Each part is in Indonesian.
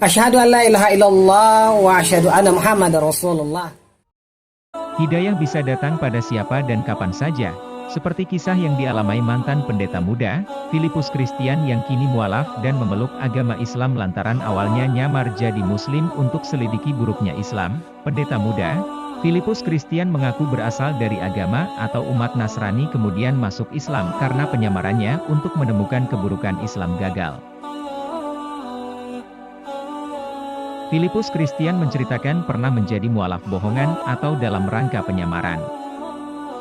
Asyhadu an la ilaha illallah wa asyhadu anna Muhammadar Rasulullah. Hidayah bisa datang pada siapa dan kapan saja. Seperti kisah yang dialami mantan pendeta muda, Filipus Christian yang kini mualaf dan memeluk agama Islam lantaran awalnya nyamar jadi Muslim untuk selidiki buruknya Islam. Pendeta muda, Filipus Christian mengaku berasal dari agama atau umat Nasrani kemudian masuk Islam karena penyamarannya untuk menemukan keburukan Islam gagal. Filipus Christian menceritakan pernah menjadi mualaf bohongan atau dalam rangka penyamaran.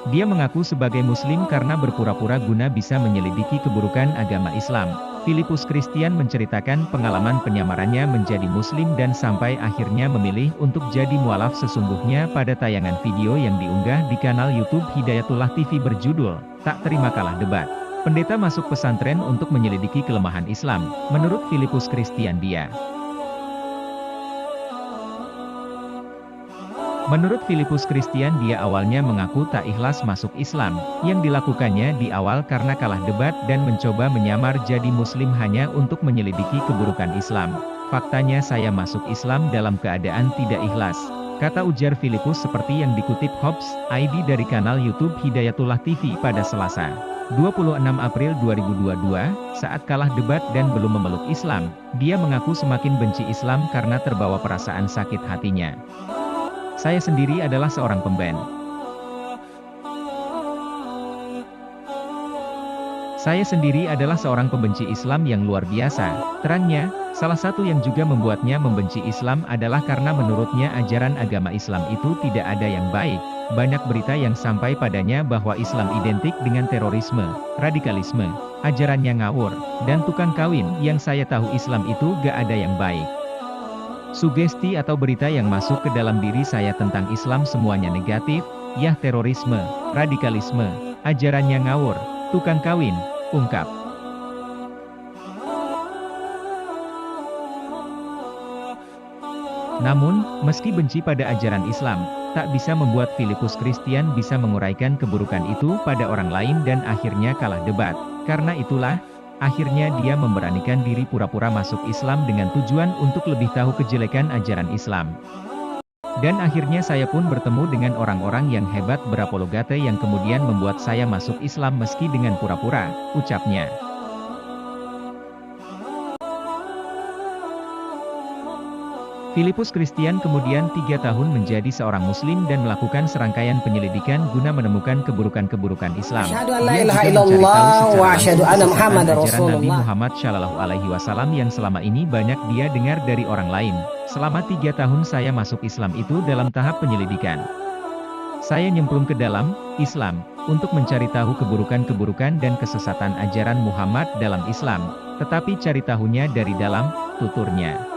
Dia mengaku sebagai Muslim karena berpura-pura guna bisa menyelidiki keburukan agama Islam. Filipus Christian menceritakan pengalaman penyamarannya menjadi Muslim dan sampai akhirnya memilih untuk jadi mualaf sesungguhnya pada tayangan video yang diunggah di kanal YouTube Hidayatullah TV berjudul, Tak Terima Kalah Debat. Pendeta masuk pesantren untuk menyelidiki kelemahan Islam. Menurut Filipus Christian dia awalnya mengaku tak ikhlas masuk Islam, yang dilakukannya di awal karena kalah debat dan mencoba menyamar jadi Muslim hanya untuk menyelidiki keburukan Islam. Faktanya saya masuk Islam dalam keadaan tidak ikhlas, kata ujar Filipus seperti yang dikutip Hobbs ID dari kanal YouTube Hidayatullah TV pada Selasa, 26 April 2022, saat kalah debat dan belum memeluk Islam. Dia mengaku semakin benci Islam karena terbawa perasaan sakit hatinya. Saya sendiri adalah seorang pemben. Saya sendiri adalah seorang pembenci Islam yang luar biasa, terangnya. Salah satu yang juga membuatnya membenci Islam adalah karena menurutnya ajaran agama Islam itu tidak ada yang baik. Banyak berita yang sampai padanya bahwa Islam identik dengan terorisme, radikalisme, ajarannya ngawur, dan tukang kawin. Yang saya tahu Islam itu gak ada yang baik. Sugesti atau berita yang masuk ke dalam diri saya tentang Islam semuanya negatif, yah terorisme, radikalisme, ajarannya ngawur, tukang kawin, ungkap. Namun, meski benci pada ajaran Islam, tak bisa membuat Filipus Christian bisa menguraikan keburukan itu pada orang lain dan akhirnya kalah debat. Karena itulah, akhirnya dia memberanikan diri pura-pura masuk Islam dengan tujuan untuk lebih tahu kejelekan ajaran Islam. Dan akhirnya saya pun bertemu dengan orang-orang yang hebat berapologate yang kemudian membuat saya masuk Islam meski dengan pura-pura, ucapnya. Filipus Christian kemudian 3 tahun menjadi seorang Muslim dan melakukan serangkaian penyelidikan guna menemukan keburukan-keburukan Islam. Asyhadu an la Dia ilaha juga mencari illallah tahu wa secara asyhadu langsung anna kesesatan Muhammadar ajaran Nabi Rasulullah. Muhammad SAW yang selama ini banyak dia dengar dari orang lain. Selama 3 tahun saya masuk Islam itu dalam tahap penyelidikan. Saya nyemplung ke dalam Islam untuk mencari tahu keburukan-keburukan dan kesesatan ajaran Muhammad dalam Islam, tetapi cari tahunya dari dalam, tuturnya.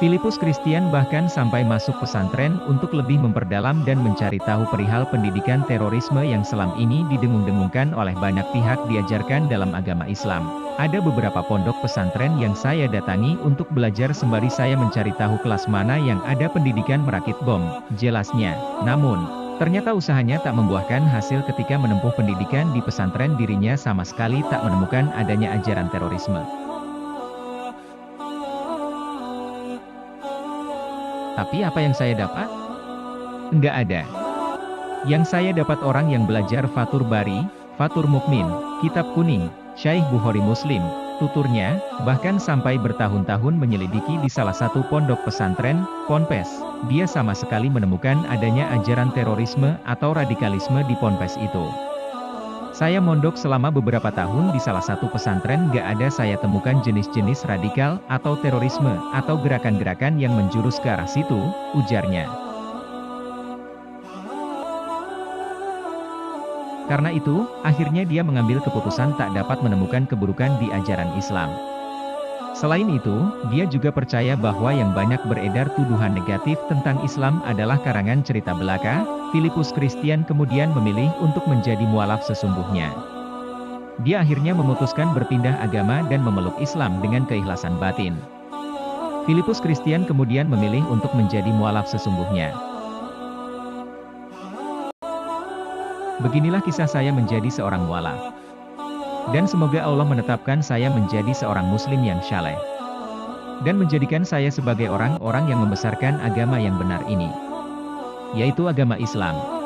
Filipus Christian bahkan sampai masuk pesantren untuk lebih memperdalam dan mencari tahu perihal pendidikan terorisme yang selama ini didengung-dengungkan oleh banyak pihak diajarkan dalam agama Islam. Ada beberapa pondok pesantren yang saya datangi untuk belajar sembari saya mencari tahu kelas mana yang ada pendidikan merakit bom, jelasnya. Namun, ternyata usahanya tak membuahkan hasil ketika menempuh pendidikan di pesantren dirinya sama sekali tak menemukan adanya ajaran terorisme. Tapi apa yang saya dapat? Enggak ada. Yang saya dapat orang yang belajar Fathul Bari, Fathul Mukmin, Kitab Kuning, Syekh Bukhari Muslim, tuturnya, bahkan sampai bertahun-tahun menyelidiki di salah satu pondok pesantren, Ponpes. Dia sama sekali menemukan adanya ajaran terorisme atau radikalisme di Ponpes itu. Saya mondok selama beberapa tahun di salah satu pesantren gak ada saya temukan jenis-jenis radikal atau terorisme atau gerakan-gerakan yang menjurus ke arah situ, ujarnya. Karena itu, akhirnya dia mengambil keputusan tak dapat menemukan keburukan di ajaran Islam. Selain itu, dia juga percaya bahwa yang banyak beredar tuduhan negatif tentang Islam adalah karangan cerita belaka. Filipus Christian kemudian memilih untuk menjadi mualaf sesungguhnya. Dia akhirnya memutuskan berpindah agama dan memeluk Islam dengan keikhlasan batin. Filipus Christian kemudian memilih untuk menjadi mualaf sesungguhnya. Beginilah kisah saya menjadi seorang mualaf. Dan semoga Allah menetapkan saya menjadi seorang muslim yang saleh. Dan menjadikan saya sebagai orang-orang yang membesarkan agama yang benar ini, yaitu agama Islam.